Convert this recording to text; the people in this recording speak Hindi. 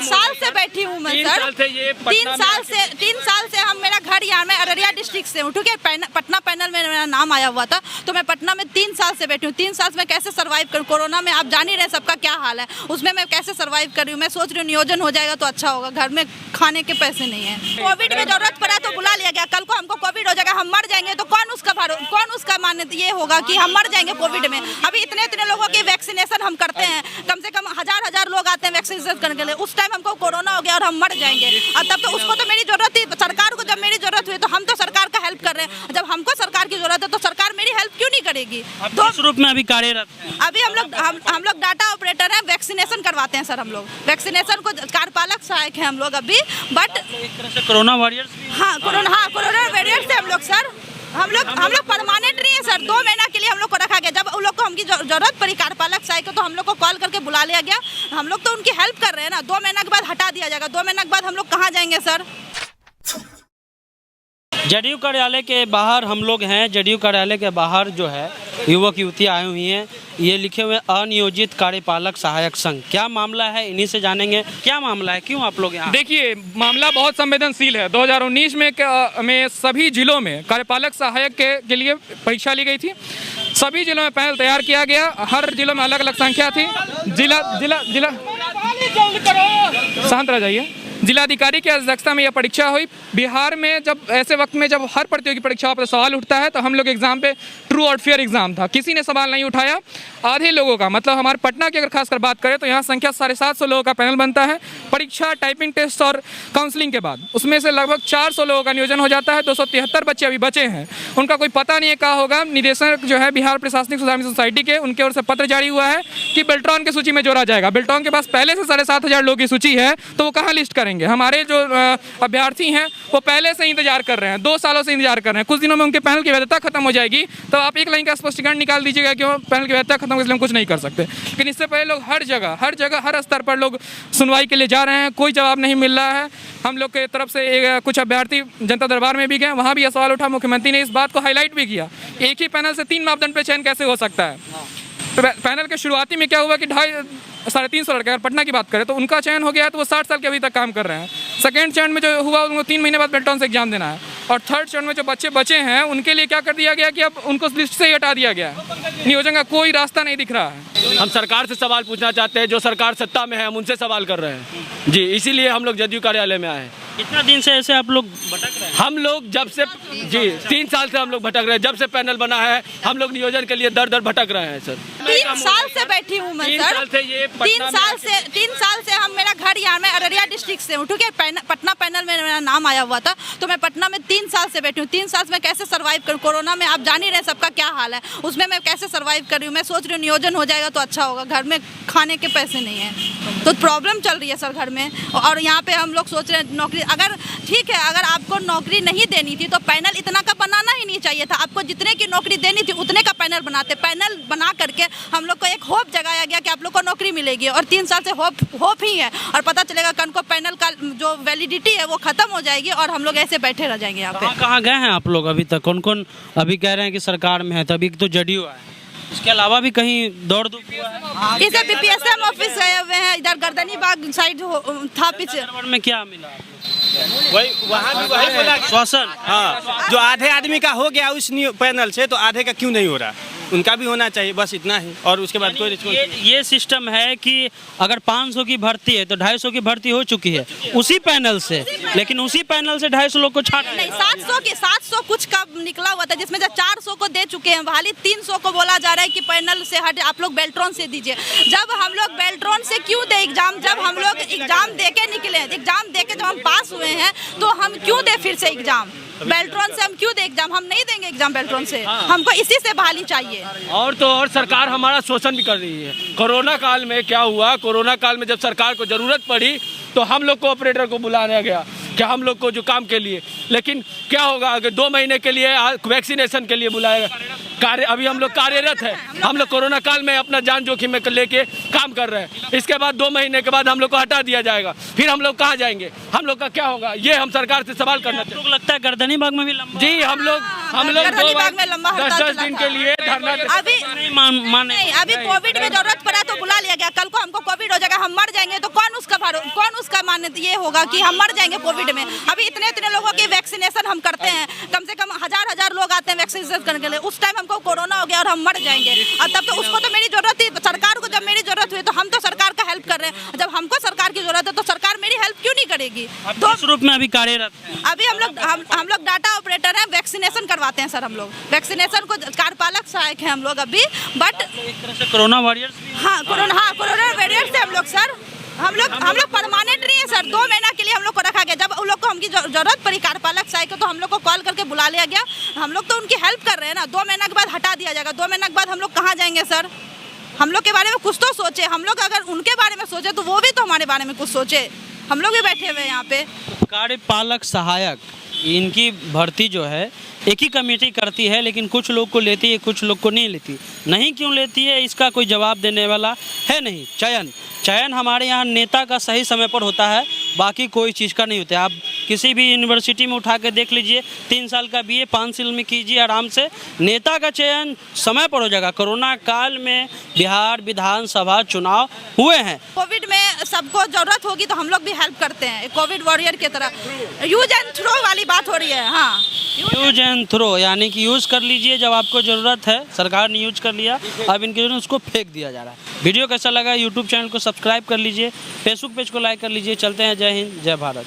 साल से बैठी हूँ मैं सर। 3 साल से हम, मेरा घर यहाँ, मैं अररिया डिस्ट्रिक्ट से हूँ, ठीक है। पटना पैनल में मेरा नाम आया हुआ था, तो मैं पटना में 3 साल से बैठी हूँ। 3 साल से मैं कैसे सर्वाइव करूँ? कोरोना में आप जान ही रहे सबका क्या हाल है, उसमें मैं कैसे सर्वाइव कर रही हूँ। मैं सोच रही हूँ नियोजन हो जाएगा तो अच्छा होगा, घर में खाने के पैसे नहीं है। कोविड में जरूरत पड़ा तो बुला लिया गया, कल को हमको कोविड हो जाएगा, हम मर जाएंगे तो कौन उसका मान्यता ये होगा कि हम मर जाएंगे कोविड में। अभी इतने लोगों की वैक्सीनेशन हम करते हैं, कम से कम हजार लोग आते हैं वैक्सीनेशन करने के लिए। उस टाइम हमको कोरोना हो गया और हम मर जाएंगे, और तब तो उसको तो मेरी जरूरत थी। सरकार को जब मेरी जरूरत हुई तो हम तो सरकार का हेल्प कर रहे हैं। जब हमको सरकार की जरूरत है तो सरकार मेरी हेल्प क्यों नहीं करेगी? तो इस रूप में अभी कार्यरत हैं? अभी हम लोग डाटा ऑपरेटर हैं, वैक्सीनेशन करवाते हैं सर। हम लोग वैक्सीनेशन को कार्यपालक सहायक हैं हम लोग अभी, बट एक तरह से कोरोना वॉरियर्स। हाँ, कोरोना वॉरियर्स से हम लोग सर। हम लोग परमानेंट नहीं है सर। 2 महीना के लिए हम लोग को रखा गया। जब उन लोग को हमकी जरूरत पड़ी कार्यपालक सहायक को, तो हम लोग को कॉल करके बुला लिया गया। हम लोग तो उनकी हेल्प कर रहे हैं ना। 2 महीना के बाद हटा दिया जाएगा। 2 महीना के बाद हम लोग कहाँ जाएंगे सर? जदयू कार्यालय के बाहर हम लोग हैं। जदयू कार्यालय के बाहर जो है युवक युवतियाँ आई हुई हैं, ये लिखे हुए अनियोजित कार्यपालक सहायक संघ। क्या मामला है, इन्हीं से जानेंगे। क्या मामला है, क्यों आप लोग यहाँ? देखिए, मामला बहुत संवेदनशील है। 2019 में सभी जिलों में कार्यपालक सहायक के लिए परीक्षा ली गई थी। सभी जिलों में पैनल तैयार किया गया। हर जिलों में अलग अलग संख्या थी। जिला शांत रह जाइए। जिलाधिकारी की अध्यक्षता में यह परीक्षा हुई। बिहार में जब ऐसे वक्त में जब हर प्रतियोगी परीक्षाओं पर सवाल उठता है, तो हम लोग एग्जाम पे ट्रू और फेयर एग्जाम था, किसी ने सवाल नहीं उठाया। आधे लोगों का, मतलब हमारे पटना की अगर खासकर बात करें तो यहाँ संख्या 750 लोगों का पैनल बनता है। परीक्षा, टाइपिंग टेस्ट और काउंसलिंग के बाद उसमें से लगभग 400 लोगों का नियोजन हो जाता है। 273 बच्चे अभी बचे हैं, उनका कोई पता नहीं है क्या होगा। निदेशक जो है बिहार प्रशासनिक सुधार मिशन सोसाइटी के, उनके ओर से पत्र जारी हुआ है कि बेल्ट्रॉन की सूची में जोड़ा जाएगा। बेल्ट्रॉन के पास पहले से 7,500 लोगों की सूची है, तो वो कहाँ लिस्ट करेंगे? हमारे जो अभ्यर्थी हैं वो पहले से इंतजार कर रहे हैं, 2 सालों से इंतजार कर रहे हैं। कुछ दिनों में उनके पैनल की वैधता खत्म हो जाएगी, तो आप एक लाइन का स्पष्टीकरण निकाल दीजिएगा कि वो पैनल की वैधता खत्म हो, इसलिए हम कुछ नहीं कर सकते। लेकिन इससे पहले लोग हर जगह हर स्तर पर लोग सुनवाई के लिए जा रहे हैं, कोई जवाब नहीं मिल रहा है। हम लोग के तरफ से कुछ अभ्यर्थी जनता दरबार में भी गए, वहाँ भी यह सवाल उठा। मुख्यमंत्री ने इस बात को हाईलाइट भी किया, एक ही पैनल से 3 मापदंड पर चयन कैसे हो सकता है। तो पैनल के शुरुआती में क्या हुआ कि 350 लड़के, अगर पटना की बात करें तो उनका चयन हो गया, तो वो 60 साल के अभी तक काम कर रहे हैं। सेकेंड चरण में जो हुआ, उनको 3 महीने बाद बेल्ट्रॉन से एग्जाम देना है। और थर्ड चरण में जो बच्चे बचे हैं, उनके लिए क्या कर दिया गया कि अब उनको लिस्ट से ही हटा दिया गया है। नियोजन का कोई रास्ता नहीं दिख रहा है। हम सरकार से सवाल पूछना चाहते हैं, जो सरकार सत्ता में है हम उनसे सवाल कर रहे हैं जी, इसीलिए हम लोग जदयू कार्यालय में आए हैं। कितना दिन से ऐसे आप लोग भटक रहे हैं? हम लोग जब से जी 3 साल से हम लोग भटक रहे हैं। जब से पैनल बना है हम लोग नियोजन के लिए दर भटक रहे हैं सर। 3 साल से बैठी हूँ मैं सर। 3 साल से ये 3 साल से हम, मेरा घर यहाँ, मैं अररिया डिस्ट्रिक्ट से हूँ, ठीक है। पटना पैनल में मेरा नाम आया हुआ था, तो मैं पटना में 3 साल से बैठी हूँ। 3 साल से मैं कैसे सर्वाइव करूँ? कोरोना में आप जान ही रहे सबका क्या हाल है, उसमें मैं कैसे सर्वाइव कर रही हूँ। मैं सोच रही हूँ नियोजन हो जाएगा तो अच्छा होगा, घर में खाने के पैसे नहीं है, तो प्रॉब्लम चल रही है सर घर में। और यहाँ पे हम लोग सोच रहे हैं नौकरी, अगर ठीक है, अगर आपको नौकरी नहीं देनी थी तो पैनल इतना का बनाना ही नहीं चाहिए था। आपको जितने की नौकरी देनी थी उतने का पैनल बनाते। पैनल बना करके हम लोग को एक होप जगाया गया कि आप लोग को नौकरी मिलेगी, और 3 साल से होप ही है। और पता चलेगा कल को पैनल का जो वैलिडिटी है वो खत्म हो जाएगी और हम लोग ऐसे बैठे रह जाएंगे यहाँ पे। कहाँ गए हैं आप लोग अभी तक? कौन अभी कह रहे हैं कि सरकार में है, तो अभी तो जदयू है, इसके अलावा भी कहीं दौड़ धूप हुआ है? इसे BPSM ऑफिस गए हुए हैं, इधर गर्दनी बाग साइड था पीछे। में क्या मिला? वही वहाँ भी वही बोला श्वासन। हाँ, जो आधे आदमी का हो गया उस पैनल से, तो आधे का क्यों नहीं हो रहा? उनका भी होना चाहिए, बस इतना ही। और उसके बाद कोई ये सिस्टम है कि अगर 500 की भर्ती है तो 250 की भर्ती हो चुकी है उसी पैनल से, लेकिन उसी पैनल से 250 लोग को छाट नहीं, 700 कुछ का निकला हुआ था, जिसमें से 400 को दे चुके हैं। खाली 300 को बोला जा रहा है कि पैनल से हट, आप लोग बेल्ट्रॉन से दीजिए। जब हम लोग बेल्ट्रॉन से क्यों दे एग्जाम? जब हम लोग एग्जाम दे के निकले, एग्जाम दे के जब हम पास हुए हैं, तो हम क्यों दे फिर से एग्जाम? बेल्ट्रॉन से हम क्यों दे एग्जाम? हम नहीं देंगे एग्जाम बेल्ट्रॉन से, हमको इसी से बहाली चाहिए। और तो और सरकार हमारा शोषण भी कर रही है। कोरोना काल में क्या हुआ, कोरोना काल में जब सरकार को जरूरत पड़ी तो हम लोग को ऑपरेटर को बुलाया गया कि हम लोग को जो काम के लिए, लेकिन क्या होगा अगर 2 महीने के लिए वैक्सीनेशन के लिए बुलाएगा। अभी हम लोग कार्यरत है, हम लोग कोरोना काल में अपना जान जोखिम में लेके काम कर रहे हैं। इसके बाद 2 महीने के बाद हम लोग को हटा दिया जाएगा, फिर हम लोग कहाँ जाएंगे? हम लोग का क्या होगा? ये हम सरकार से सवाल करना चाहते हैं। लगता है गर्दनी बाग में भी लंबा जी, हम लोग हम लोग गढ़वाली बाग में लंबा हड़ताल 10 चला दिन था। के लिए धरना अभी नहीं माने नहीं, अभी कोविड में जरूरत पड़ा तो बुला लिया गया। कल को हमको कोविड हो जाएगा, हम मर जाएंगे तो कौन उसका मान्यता ये होगा कि हम मर जाएंगे कोविड में। अभी इतने लोगों की वैक्सीनेशन हम करते हैं, कम से कम हजार लोग आते हैं वैक्सीनेशन करने के लिए। उस टाइम हमको कोरोना हो गया और हम मर जाएंगे, और तब तो उसको तो मेरी जरूरत थी। सरकार को जब मेरी जरूरत हुई तो हम तो सरकार का हेल्प कर रहे हैं। जब हमको सरकार की जरूरत है तो सरकार मेरी हेल्प क्यों नहीं करेगी? तो इस रूप में अभी कार्यरत हैं। अभी हम लोग डाटा ऑपरेटर हैं, वैक्सीनेशन करवाते हैं सर। हम लोग वैक्सीनेशन को कार्यपालक सहायक हैं हम लोग अभी, बट एक तरह से कोरोना वॉरियर्स भी हैं। हाँ कोरोना वेरिएंट से हम लोग सर, हम लोग परमानेंट नहीं है सर। 2 महीना के लिए हम लोग को रखा गया। जब उन लोग को हमकी जरूरत पड़ी कार्यपालक सहायक को, तो हम लोग को कॉल करके बुला लिया गया। हम लोग तो उनकी हेल्प कर रहे हैं ना। 2 महीना के बाद हटा दिया जाएगा। 2 महीना के बाद हम लोग कहाँ जाएंगे सर? हम लोग के बारे में कुछ तो सोचे। हम लोग अगर उनके बारे में सोचे तो वो भी तो हमारे बारे में कुछ सोचे। हम लोग भी बैठे हुए हैं यहाँ पे। कार्यपालक सहायक, इनकी भर्ती जो है एक ही कमेटी करती है, लेकिन कुछ लोग को लेती है, कुछ लोग को नहीं लेती। नहीं क्यों लेती है इसका कोई जवाब देने वाला है नहीं। चयन हमारे यहाँ नेता का सही समय पर होता है, बाकी कोई चीज़ का नहीं होता है। आप किसी भी यूनिवर्सिटी में उठा के देख लीजिए, 3 साल का BA 5 साल में कीजिए आराम से, नेता का चयन समय पर हो जाएगा। कोरोना काल में बिहार विधानसभा चुनाव हुए हैं। कोविड में सबको जरूरत होगी तो हम लोग भी हेल्प करते हैं, कोविड वॉरियर की तरह। यूज एंड थ्रो वाली बात हो रही है। हाँ, यूज एंड थ्रो, यानी कि यूज़ कर लीजिए जब आपको ज़रूरत है। सरकार ने यूज कर लिया, अब इनके जरूरत उसको फेंक दिया जा रहा है। वीडियो कैसा लगा? यूट्यूब चैनल को सब्सक्राइब कर लीजिए, फेसबुक पेज को लाइक कर लीजिए। चलते हैं। जय हिंद, जय भारत।